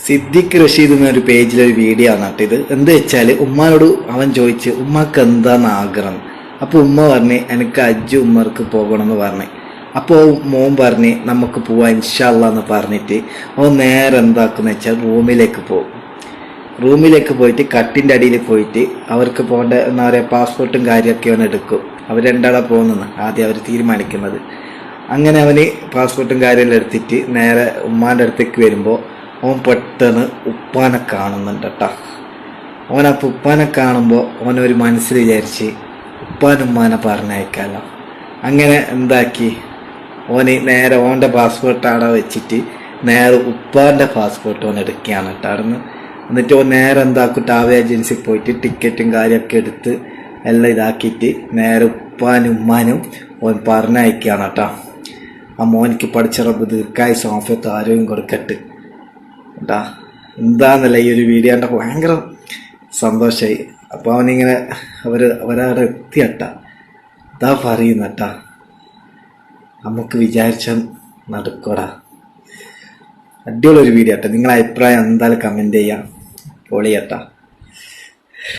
സിദ്ദിഖ് റഷീദ് എന്നൊരു പേജിലൊരു വീഡിയോ ആണ് കേട്ടോ ഇത്. എന്താ വെച്ചാൽ ഉമ്മാനോട് അവൻ ചോദിച്ച് ഉമ്മാക്ക് എന്താന്ന് ആഗ്രഹം. അപ്പോൾ ഉമ്മ പറഞ്ഞ് എനിക്ക് ഹജ്ജ് ഉമ്മർക്ക് പോകണമെന്ന് പറഞ്ഞ്. അപ്പോൾ മോൻ പറഞ്ഞ് നമുക്ക് പോവാം ഇൻഷാ അല്ലാ എന്ന് പറഞ്ഞിട്ട് അവൻ നേരെ എന്താക്കുന്ന വെച്ചാൽ റൂമിലേക്ക് പോകും. റൂമിലേക്ക് പോയിട്ട് കട്ടിൻ്റെ അടിയിൽ പോയിട്ട് അവർക്ക് പോകേണ്ട എന്താ പറയുക പാസ്പോർട്ടും കാര്യമൊക്കെ അവൻ എടുക്കും. അവർ രണ്ടാളെ പോകുന്നത് ആദ്യം അവർ തീരുമാനിക്കുന്നത്. അങ്ങനെ അവന് പാസ്പോർട്ടും കാര്യമെല്ലാം എടുത്തിട്ട് നേരെ ഉമ്മാൻ്റെ അടുത്തേക്ക് വരുമ്പോൾ അവൻ പെട്ടെന്ന് ഉപ്പാനെ കാണുന്നുണ്ട് കേട്ടോ. അവനപ്പോൾ ഉപ്പാനെ കാണുമ്പോൾ അവനൊരു മനസ്സിൽ വിചാരിച്ച് ഉപ്പാനുമ്മാനെ പറഞ്ഞയക്കാമല്ലോ. അങ്ങനെ എന്താക്കി ഓന് നേരെ ഓൻ്റെ പാസ്പോർട്ട് അവിടെ വെച്ചിട്ട് നേരെ ഉപ്പാൻ്റെ പാസ്പോർട്ട് ഓൻ എടുക്കുകയാണ് കേട്ടോ അവിടുന്ന്. എന്നിട്ട് ഓൻ നേരെ എന്താക്കും ട്രാവൽ ഏജൻസിയിൽ പോയിട്ട് ടിക്കറ്റും കാര്യമൊക്കെ എടുത്ത് എല്ലാം ഇതാക്കിയിട്ട് നേരെ ഉപ്പാനും ഉമ്മാനും ഓൻ പറഞ്ഞയക്കുകയാണ് കേട്ടോ. ആ മോനിക്ക് പഠിച്ച റബ്ബ് ദീർഘായുസ്സും ആഫിയത്തും ആരോഗ്യം കൊടുക്കട്ടെ കേട്ടാ. എന്താന്നല്ല ഈ ഒരു വീഡിയോ കണ്ടപ്പോൾ ഭയങ്കര സന്തോഷമായി. അപ്പോൾ അവനിങ്ങനെ അവരവിടെ എത്തിയട്ടാ. ഇതാ പറയുന്നട്ടാ നമുക്ക് വിചാരിച്ചാൽ നടക്കൂടാ. അടിപൊളി ഒരു വീഡിയോ കേട്ടോ. നിങ്ങളെ അഭിപ്രായം എന്തായാലും കമൻറ്റ് ചെയ്യാം. പൊളിയട്ടാ.